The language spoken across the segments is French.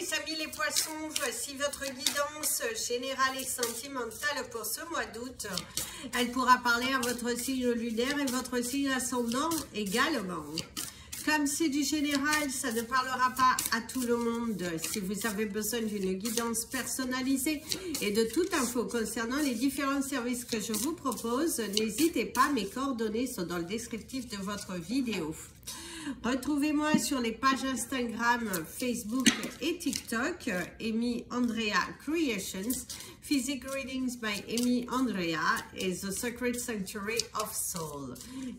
mes amis les poissons, voici votre guidance générale et sentimentale pour ce mois d'août. Elle pourra parler à votre signe lunaire et votre signe ascendant également. Comme c'est du général, ça ne parlera pas à tout le monde. Si vous avez besoin d'une guidance personnalisée et de toute info concernant les différents services que je vous propose, n'hésitez pas, mes coordonnées sont dans le descriptif de votre vidéo. Retrouvez-moi sur les pages Instagram, Facebook et TikTok, Amy Andrea Creations, Physic Readings by Amy Andrea et The Sacred Sanctuary of Soul.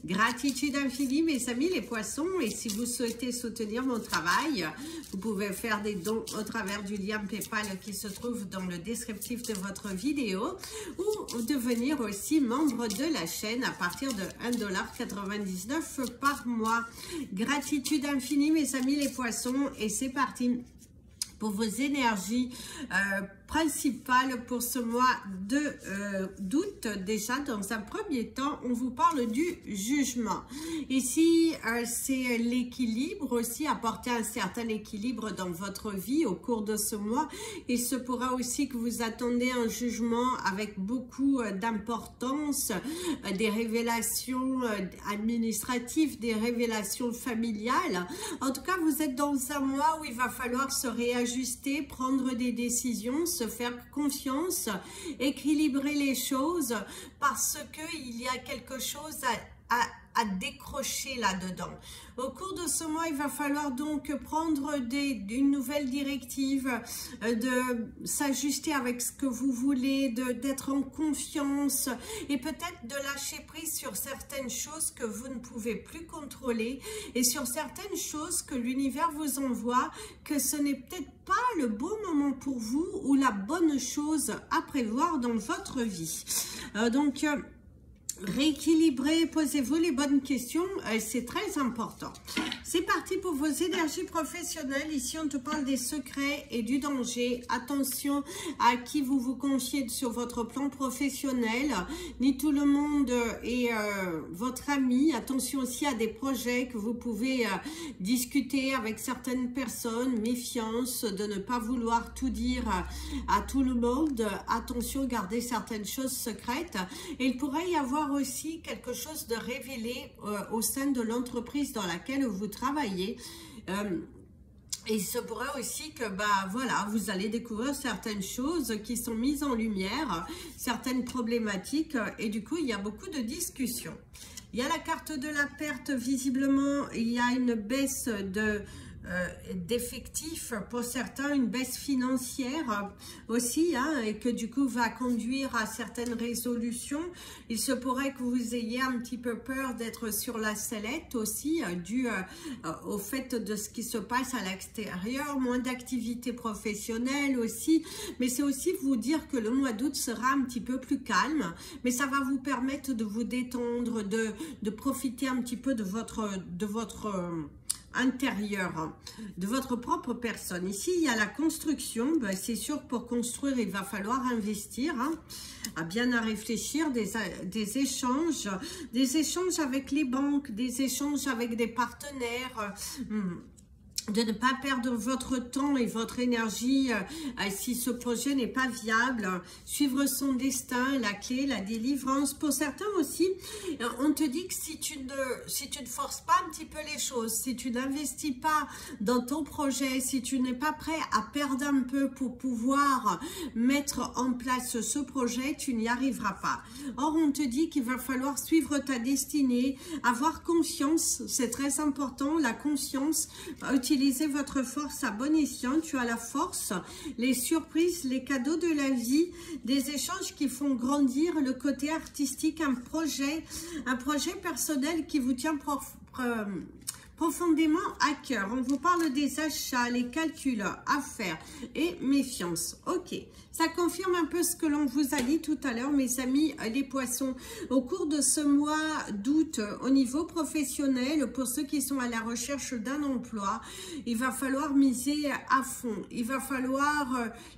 Gratitude infinie, mes amis les poissons, et si vous souhaitez soutenir mon travail, vous pouvez faire des dons au travers du lien PayPal qui se trouve dans le descriptif de votre vidéo ou devenir aussi membre de la chaîne à partir de 1,99 $ par mois. Gratitude infinie, mes amis les poissons, et c'est parti pour vos énergies principales pour ce mois d'août. Déjà, dans un premier temps, on vous parle du jugement. Ici, c'est l'équilibre aussi, apporter un certain équilibre dans votre vie au cours de ce mois. Il se pourra aussi que vous attendez un jugement avec beaucoup d'importance, des révélations administratives, des révélations familiales. En tout cas, vous êtes dans un mois où il va falloir se réajuster, prendre des décisions, se faire confiance, équilibrer les choses parce qu'il y a quelque chose à décrocher là-dedans. Au cours de ce mois, il va falloir donc prendre une nouvelle directive, de s'ajuster avec ce que vous voulez, d'être en confiance et peut-être de lâcher prise sur certaines choses que vous ne pouvez plus contrôler et sur certaines choses que l'univers vous envoie, que ce n'est peut-être pas le bon moment pour vous ou la bonne chose à prévoir dans votre vie. Rééquilibrez, posez-vous les bonnes questions, c'est très important. C'est parti pour vos énergies professionnelles. Ici, on te parle des secrets et du danger. Attention à qui vous vous confiez sur votre plan professionnel. Ni tout le monde est votre ami. Attention aussi à des projets que vous pouvez discuter avec certaines personnes. Méfiance de ne pas vouloir tout dire à tout le monde. Attention, gardez certaines choses secrètes. Et il pourrait y avoir aussi quelque chose de révélé au sein de l'entreprise dans laquelle vous travaillez. Et il se pourrait aussi que voilà, vous allez découvrir certaines choses qui sont mises en lumière, certaines problématiques, et du coup il y a beaucoup de discussions. Il y a la carte de la perte, visiblement il y a une baisse d'effectifs pour certains, une baisse financière aussi, et que du coup va conduire à certaines résolutions. Il se pourrait que vous ayez un petit peu peur d'être sur la sellette aussi, dû au fait de ce qui se passe à l'extérieur, moins d'activité professionnelle aussi, mais c'est aussi vous dire que le mois d'août sera un petit peu plus calme, mais ça va vous permettre de vous détendre, de profiter un petit peu de votre intérieur, de votre propre personne. Ici, il y a la construction. C'est sûr, pour construire, il va falloir investir, à bien à réfléchir, des échanges avec les banques, des échanges avec des partenaires, de ne pas perdre votre temps et votre énergie si ce projet n'est pas viable. Suivre son destin, la clé, la délivrance. Pour certains aussi, on te dit que si tu ne forces pas un petit peu les choses, si tu n'investis pas dans ton projet, si tu n'es pas prêt à perdre un peu pour pouvoir mettre en place ce projet, tu n'y arriveras pas. Or, on te dit qu'il va falloir suivre ta destinée, avoir confiance, c'est très important, la confiance, utiliser votre force à bon escient. Tu as la force, les surprises, les cadeaux de la vie, des échanges qui font grandir le côté artistique, un projet personnel qui vous tient profondément à cœur. On vous parle des achats, les calculs à faire et méfiance. Ok, ça confirme un peu ce que l'on vous a dit tout à l'heure, mes amis les poissons. Au cours de ce mois d'août, au niveau professionnel, pour ceux qui sont à la recherche d'un emploi, il va falloir miser à fond. Il va falloir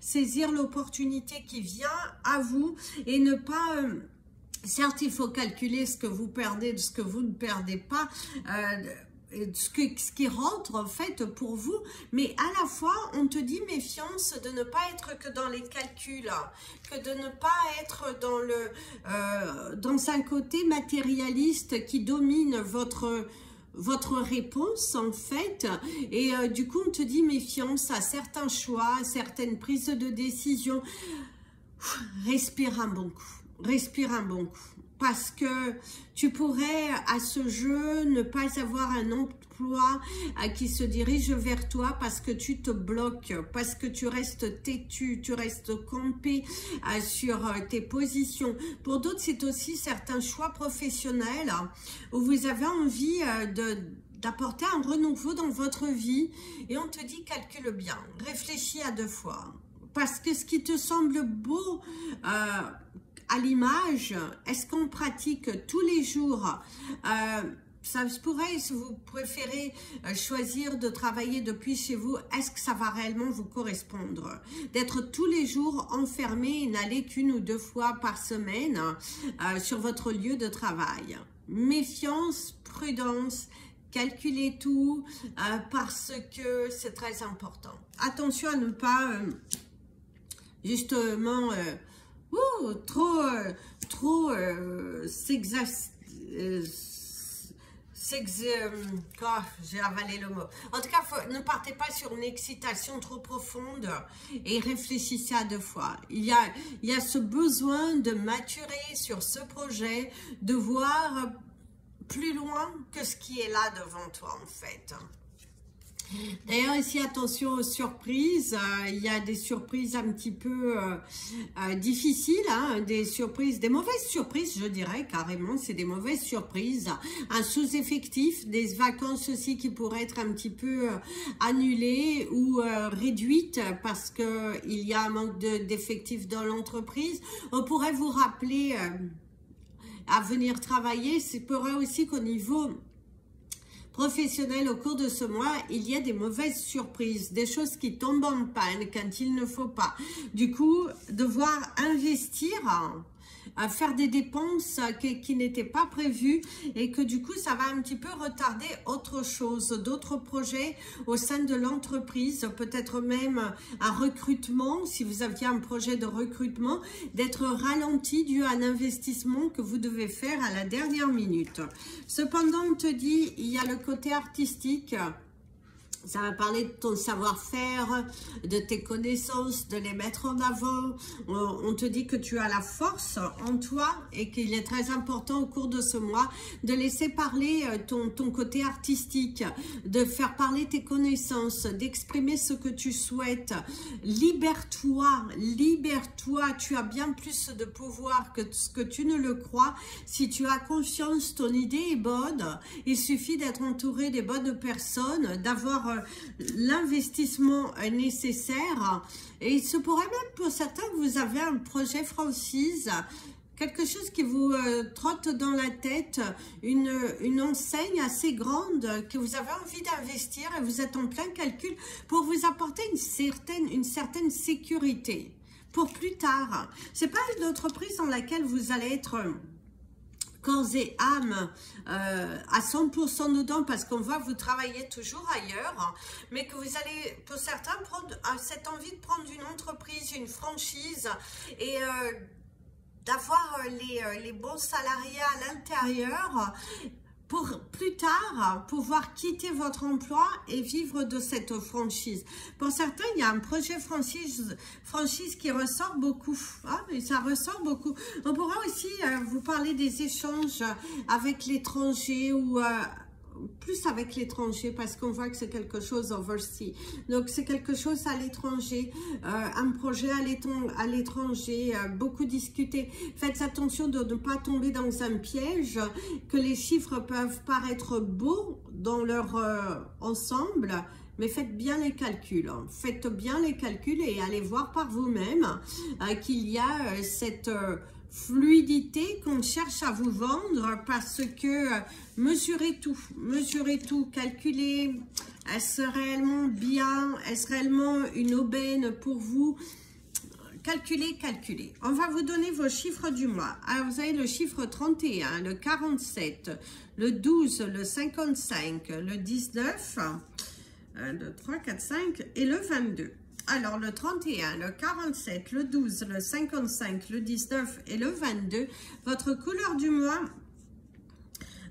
saisir l'opportunité qui vient à vous et ne pas... Certes, il faut calculer ce que vous perdez, de ce que vous ne perdez pas, ce qui rentre en fait pour vous, mais à la fois on te dit méfiance de ne pas être que dans les calculs, que de ne pas être dans un côté matérialiste qui domine votre réponse en fait, et du coup on te dit méfiance à certains choix, à certaines prises de décision. Respire un bon coup, respire un bon coup. Parce que tu pourrais, à ce jeu, ne pas avoir un emploi qui se dirige vers toi parce que tu te bloques, parce que tu restes têtu, tu restes campé sur tes positions. Pour d'autres, c'est aussi certains choix professionnels où vous avez envie d'apporter un renouveau dans votre vie et on te dit calcule bien, réfléchis à 2 fois. Parce que ce qui te semble beau à l'image, est-ce qu'on pratique tous les jours? Ça se pourrait, si vous préférez choisir de travailler depuis chez vous, est-ce que ça va réellement vous correspondre? D'être tous les jours enfermé et n'aller qu'1 ou 2 fois par semaine sur votre lieu de travail. Méfiance, prudence, calculez tout parce que c'est très important. Attention à ne pas justement j'ai avalé le mot. En tout cas, ne partez pas sur une excitation trop profonde et réfléchissez à 2 fois. Il y a ce besoin de maturer sur ce projet, de voir plus loin que ce qui est là devant toi en fait. D'ailleurs, ici, attention aux surprises. Il y a des surprises un petit peu difficiles, hein, des surprises, des mauvaises surprises, je dirais carrément, c'est des mauvaises surprises. Un sous-effectif, des vacances aussi qui pourraient être un petit peu annulées ou réduites parce qu'il y a un manque d'effectifs dans l'entreprise. On pourrait vous rappeler à venir travailler. C'est pourrait aussi qu'au niveau professionnel, au cours de ce mois, il y a des mauvaises surprises, des choses qui tombent en panne quand il ne faut pas. Du coup, devoir investir, à faire des dépenses qui n'étaient pas prévues et que du coup, ça va un petit peu retarder autre chose, d'autres projets au sein de l'entreprise, peut-être même un recrutement, si vous aviez un projet de recrutement, d'être ralenti dû à un investissement que vous devez faire à la dernière minute. Cependant, on te dit, il y a le côté artistique. Ça va parler de ton savoir-faire, de tes connaissances, de les mettre en avant. On te dit que tu as la force en toi et qu'il est très important au cours de ce mois de laisser parler ton côté artistique, de faire parler tes connaissances, d'exprimer ce que tu souhaites. Libère-toi, libère-toi. Tu as bien plus de pouvoir que ce que tu ne le crois. Si tu as confiance, ton idée est bonne. Il suffit d'être entouré des bonnes personnes, d'avoir l'investissement nécessaire et il se pourrait même pour certains que vous avez un projet franchise, quelque chose qui vous trotte dans la tête, une enseigne assez grande que vous avez envie d'investir et vous êtes en plein calcul pour vous apporter une certaine sécurité pour plus tard. C'est pas une entreprise dans laquelle vous allez être corps et âme à 100% dedans parce qu'on voit vous travailler toujours ailleurs, mais que vous allez pour certains prendre cette envie de prendre une entreprise, une franchise et d'avoir les bons salariés à l'intérieur pour plus tard pouvoir quitter votre emploi et vivre de cette franchise. Pour certains, il y a un projet franchise qui ressort beaucoup. Ah, mais ça ressort beaucoup. On pourra aussi vous parler des échanges avec l'étranger ou plus avec l'étranger parce qu'on voit que c'est quelque chose overseas. Donc c'est quelque chose à l'étranger, un projet à l'étranger, beaucoup discuté. Faites attention de ne pas tomber dans un piège, que les chiffres peuvent paraître beaux dans leur ensemble, mais faites bien les calculs. Faites bien les calculs et allez voir par vous-même qu'il y a cette fluidité qu'on cherche à vous vendre parce que mesurez tout, calculez, est-ce réellement bien, est-ce réellement une aubaine pour vous? calculez, calculez. On va vous donner vos chiffres du mois. Alors, vous avez le chiffre 31, le 47, le 12, le 55, le 19, 1, 2, 3, 4, 5 et le 22. Alors, le 31, le 47, le 12, le 55, le 19 et le 22, votre couleur du mois,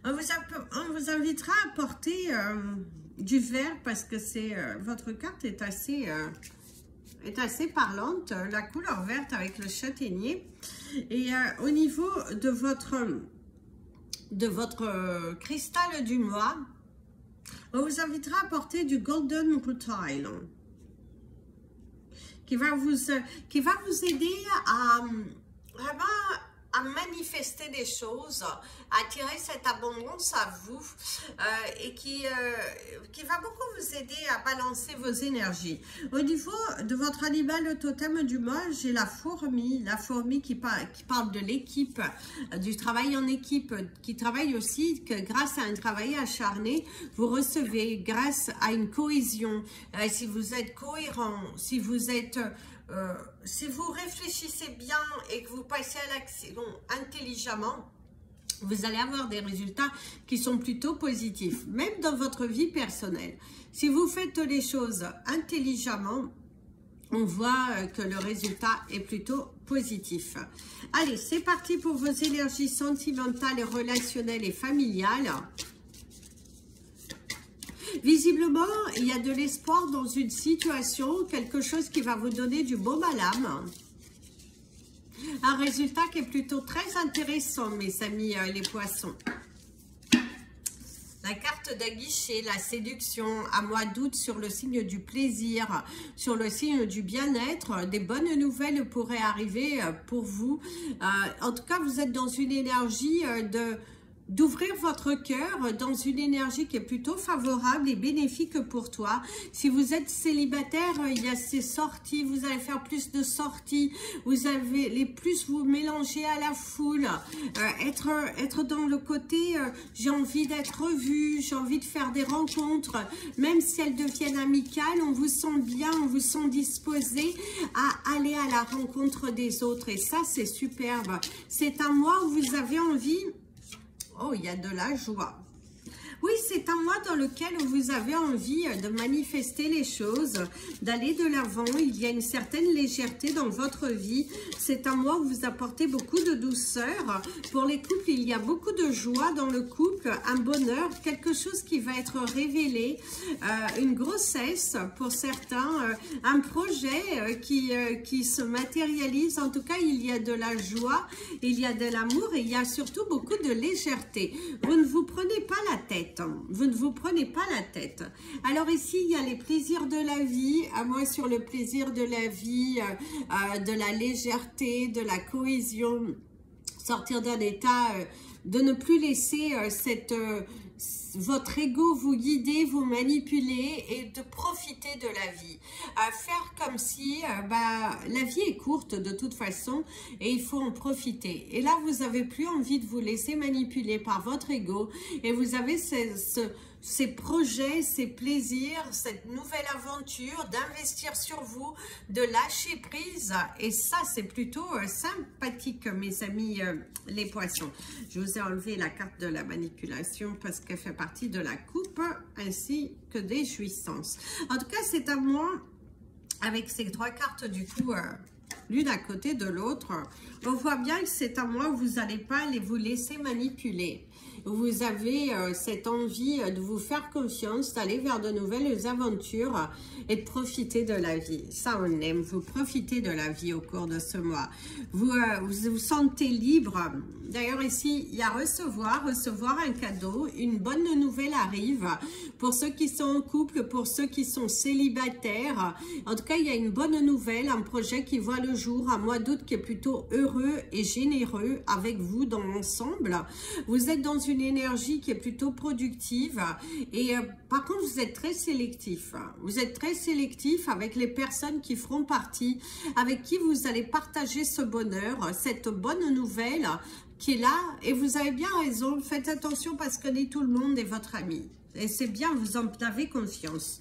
on vous invitera à porter du vert parce que votre carte est assez parlante, la couleur verte avec le châtaignier. Et au niveau de votre cristal du mois, on vous invitera à porter du Golden Rutile qui va vous aider à vraiment à manifester des choses, à attirer cette abondance à vous et qui va beaucoup vous aider à balancer vos énergies. Au niveau de votre animal totem du mois, j'ai la fourmi qui parle de l'équipe, du travail en équipe, qui travaille aussi que grâce à un travail acharné, vous recevez grâce à une cohésion. Si vous êtes cohérent, si vous réfléchissez bien et que vous passez à l'action intelligemment, vous allez avoir des résultats qui sont plutôt positifs, même dans votre vie personnelle. Si vous faites les choses intelligemment, on voit que le résultat est plutôt positif. Allez, c'est parti pour vos énergies sentimentales, relationnelles et familiales. Visiblement, il y a de l'espoir dans une situation, quelque chose qui va vous donner du baume à l'âme. Un résultat qui est plutôt très intéressant, mes amis les poissons. La carte d'Aguiché, la séduction, à mois d'août sur le signe du plaisir, sur le signe du bien-être, des bonnes nouvelles pourraient arriver pour vous. En tout cas, vous êtes dans une énergie d'ouvrir votre cœur dans une énergie qui est plutôt favorable et bénéfique pour toi. Si vous êtes célibataire, il y a ces sorties, vous allez faire plus de sorties, vous avez plus vous mélanger à la foule, être dans le côté j'ai envie d'être vue, j'ai envie de faire des rencontres, même si elles deviennent amicales, on vous sent bien, on vous sent disposé à aller à la rencontre des autres et ça c'est superbe. C'est un mois où vous avez envie. Oh, il y a de la joie. Oui, c'est un mois dans lequel vous avez envie de manifester les choses, d'aller de l'avant. Il y a une certaine légèreté dans votre vie. C'est un mois où vous apportez beaucoup de douceur. Pour les couples, il y a beaucoup de joie dans le couple, un bonheur, quelque chose qui va être révélé, une grossesse pour certains, un projet qui se matérialise. En tout cas, il y a de la joie, il y a de l'amour et il y a surtout beaucoup de légèreté. Vous ne vous prenez pas la tête. Vous ne vous prenez pas la tête. Alors ici, il y a les plaisirs de la vie. À moi, sur le plaisir de la vie, de la légèreté, de la cohésion, sortir d'un état, de ne plus laisser votre ego vous guider, vous manipuler et de profiter de la vie. Faire comme si la vie est courte de toute façon et il faut en profiter. Et là, vous n'avez plus envie de vous laisser manipuler par votre ego et vous avez ces projets, ces plaisirs, cette nouvelle aventure, d'investir sur vous, de lâcher prise. Et ça, c'est plutôt sympathique, mes amis les poissons. Je vous ai enlevé la carte de la manipulation parce qu'elle fait partie de la coupe ainsi que des jouissances. En tout cas, c'est à moi, avec ces trois cartes du coup, l'une à côté de l'autre, on voit bien que c'est à moi où vous n'allez pas vous laisser manipuler. Vous avez cette envie de vous faire confiance, d'aller vers de nouvelles aventures et de profiter de la vie. Ça, on aime. Vous profitez de la vie au cours de ce mois. Vous vous sentez libre. D'ailleurs, ici, il y a recevoir un cadeau. Une bonne nouvelle arrive pour ceux qui sont en couple, pour ceux qui sont célibataires. En tout cas, il y a une bonne nouvelle, un projet qui voit le jour, un mois d'août qui est plutôt heureux et généreux avec vous dans l'ensemble. Vous êtes dans une énergie qui est plutôt productive et par contre vous êtes très sélectif. Vous êtes très sélectif avec les personnes qui feront partie, avec qui vous allez partager ce bonheur, cette bonne nouvelle qui est là et vous avez bien raison. Faites attention parce que tout le monde est votre ami. Et c'est bien, vous en avez conscience.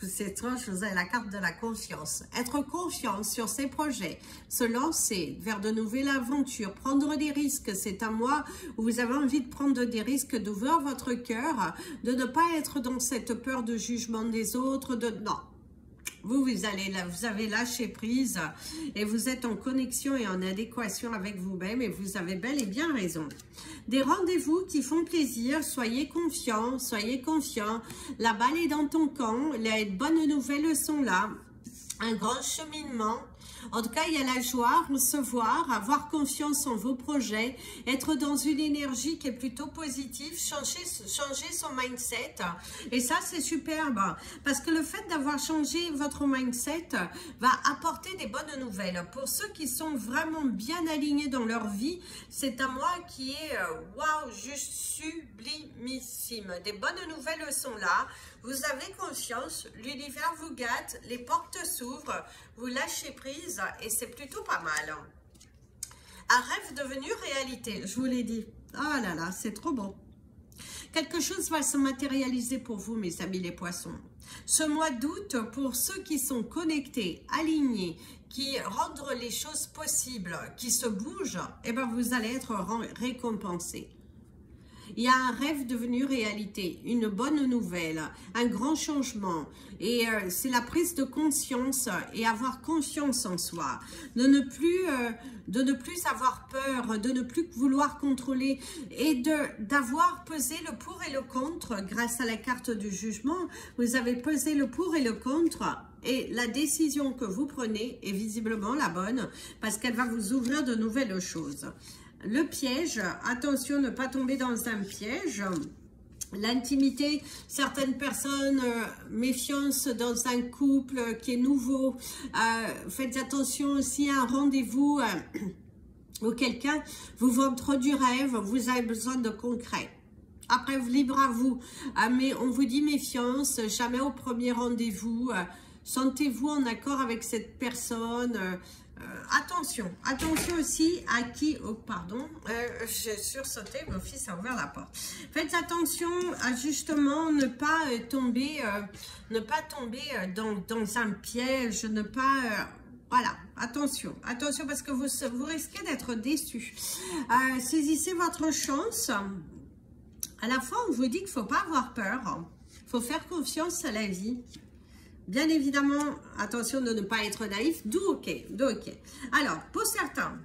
C'est étrange, vous avez la carte de la conscience. Être confiant sur ses projets, se lancer vers de nouvelles aventures, prendre des risques. C'est un mois où vous avez envie de prendre des risques, d'ouvrir votre cœur, de ne pas être dans cette peur de jugement des autres. Non. Vous avez lâché prise et vous êtes en connexion et en adéquation avec vous-même et vous avez bel et bien raison. Des rendez-vous qui font plaisir, soyez confiants, soyez confiants. La balle est dans ton camp, les bonnes nouvelles sont là. Un grand cheminement. En tout cas, il y a la joie, recevoir, avoir confiance en vos projets, être dans une énergie qui est plutôt positive, changer son mindset. Et ça, c'est superbe parce que le fait d'avoir changé votre mindset va apporter des bonnes nouvelles. Pour ceux qui sont vraiment bien alignés dans leur vie, c'est un mois qui est waouh, juste sublimissime. Des bonnes nouvelles sont là. Vous avez confiance, l'univers vous gâte, les portes s'ouvrent, vous lâchez prise et c'est plutôt pas mal. Un rêve devenu réalité, je vous l'ai dit. Oh là là, c'est trop bon. Quelque chose va se matérialiser pour vous, mes amis les poissons. Ce mois d'août, pour ceux qui sont connectés, alignés, qui rendent les choses possibles, qui se bougent, eh ben vous allez être récompensés. Il y a un rêve devenu réalité, une bonne nouvelle, un grand changement. Et c'est la prise de conscience et avoir confiance en soi. De ne plus avoir peur, de ne plus vouloir contrôler et d'avoir pesé le pour et le contre grâce à la carte du jugement. Vous avez pesé le pour et le contre. Et la décision que vous prenez est visiblement la bonne parce qu'elle va vous ouvrir de nouvelles choses. Le piège, attention ne pas tomber dans un piège. L'intimité, certaines personnes, méfiance dans un couple qui est nouveau. Faites attention aussi à un rendez-vous où quelqu'un vous vend trop du rêve, vous avez besoin de concret. Après, libre à vous. Mais on vous dit méfiance, jamais au premier rendez-vous. Sentez-vous en accord avec cette personne. Attention aussi à qui, oh pardon, j'ai sursauté, mon fils a ouvert la porte. Faites attention à justement ne pas tomber dans un piège, ne pas, voilà, attention parce que vous risquez d'être déçus. Saisissez votre chance. À la fois, on vous dit qu'il ne faut pas avoir peur, il faut faire confiance à la vie. Bien évidemment, attention de ne pas être naïf, d'où ok. Alors, pour certains,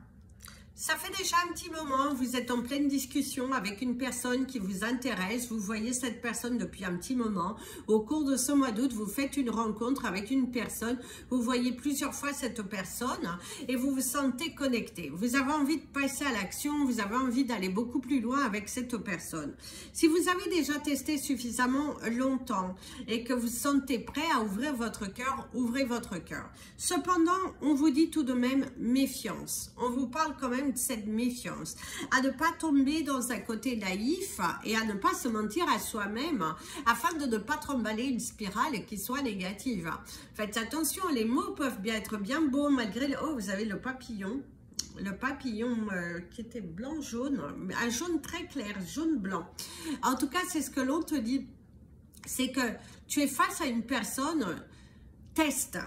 ça fait déjà un petit moment, vous êtes en pleine discussion avec une personne qui vous intéresse, vous voyez cette personne depuis un petit moment. Au cours de ce mois d'août, vous faites une rencontre avec une personne, vous voyez plusieurs fois cette personne et vous vous sentez connecté. Vous avez envie de passer à l'action, vous avez envie d'aller beaucoup plus loin avec cette personne. Si vous avez déjà testé suffisamment longtemps et que vous sentez prêt à ouvrir votre cœur, ouvrez votre cœur. Cependant, on vous dit tout de même méfiance. On vous parle quand même de cette méfiance, à ne pas tomber dans un côté naïf et à ne pas se mentir à soi-même afin de ne pas trimballer une spirale qui soit négative. Faites attention, les mots peuvent bien être bien beaux malgré le... Oh, vous avez le papillon qui était blanc-jaune, un jaune très clair, jaune-blanc. En tout cas, c'est ce que l'on te dit, c'est que tu es face à une personne, teste,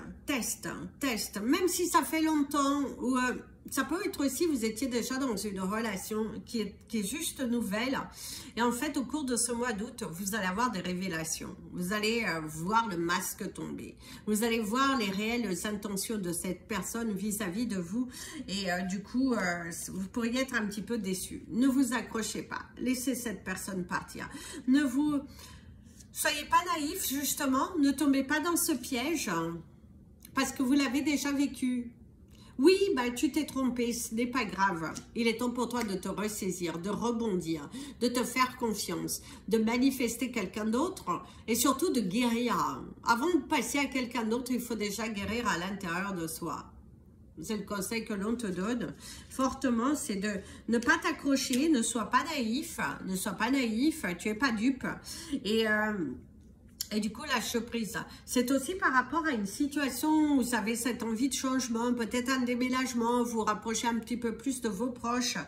même si ça fait longtemps ou... ça peut être aussi, vous étiez déjà dans une relation qui est juste nouvelle. Et en fait, au cours de ce mois d'août, vous allez avoir des révélations. Vous allez voir le masque tomber. Vous allez voir les réelles intentions de cette personne vis-à-vis de vous. Et du coup, vous pourriez être un petit peu déçu. Ne vous accrochez pas. Laissez cette personne partir. Soyez pas naïf, justement. Ne tombez pas dans ce piège parce que vous l'avez déjà vécu. Oui, bah, tu t'es trompé, ce n'est pas grave. Il est temps pour toi de te ressaisir, de rebondir, de te faire confiance, de manifester quelqu'un d'autre et surtout de guérir. Avant de passer à quelqu'un d'autre, il faut déjà guérir à l'intérieur de soi. C'est le conseil que l'on te donne fortement, c'est de ne pas t'accrocher, ne sois pas naïf, tu n'es pas dupe. Et du coup, lâche prise. C'est aussi par rapport à une situation où vous avez cette envie de changement, peut-être un déménagement, vous rapprochez un petit peu plus de vos proches.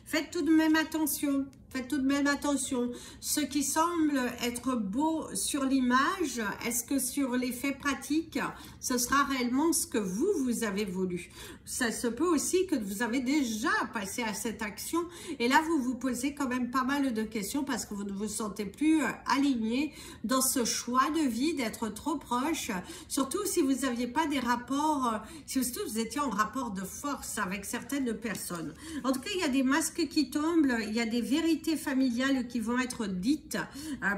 Faites tout de même attention. faites tout de même attention. Ce qui semble être beau sur l'image, est-ce que sur l'effet pratique, ce sera réellement ce que vous avez voulu? Ça se peut aussi que vous avez déjà passé à cette action et là, vous vous posez quand même pas mal de questions parce que vous ne vous sentez plus aligné dans ce choix de vie, d'être trop proche, surtout si vous n'aviez pas des rapports, si vous étiez en rapport de force avec certaines personnes. En tout cas, il y a des masques qui tombent, il y a des vérités familiales qui vont être dites,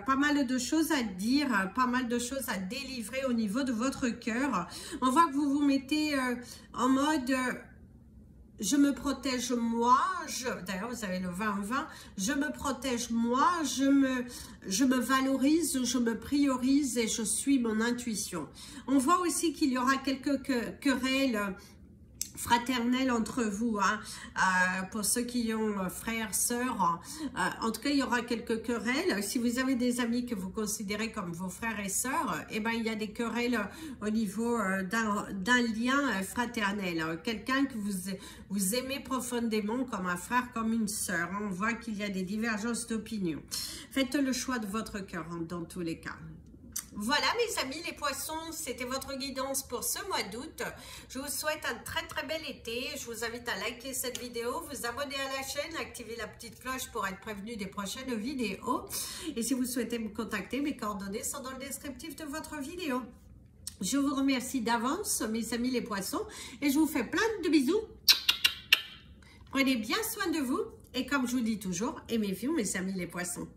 pas mal de choses à dire, pas mal de choses à délivrer au niveau de votre cœur. On voit que vous vous mettez en mode je me protège moi, d'ailleurs vous avez le 20-20, je me protège moi, je me valorise, je me priorise et je suis mon intuition. On voit aussi qu'il y aura quelques querelles fraternelle entre vous, hein, pour ceux qui ont frères, sœurs, en tout cas il y aura quelques querelles. Si vous avez des amis que vous considérez comme vos frères et sœurs, eh ben, il y a des querelles au niveau d'un lien fraternel, quelqu'un que vous aimez profondément comme un frère, comme une sœur. On voit qu'il y a des divergences d'opinion. Faites le choix de votre cœur dans tous les cas. Voilà mes amis les poissons, c'était votre guidance pour ce mois d'août. Je vous souhaite un très très bel été. Je vous invite à liker cette vidéo, vous abonner à la chaîne, activer la petite cloche pour être prévenu des prochaines vidéos. Et si vous souhaitez me contacter, mes coordonnées sont dans le descriptif de votre vidéo. Je vous remercie d'avance mes amis les poissons et je vous fais plein de bisous. Prenez bien soin de vous et comme je vous dis toujours, aimez-vous mes amis les poissons.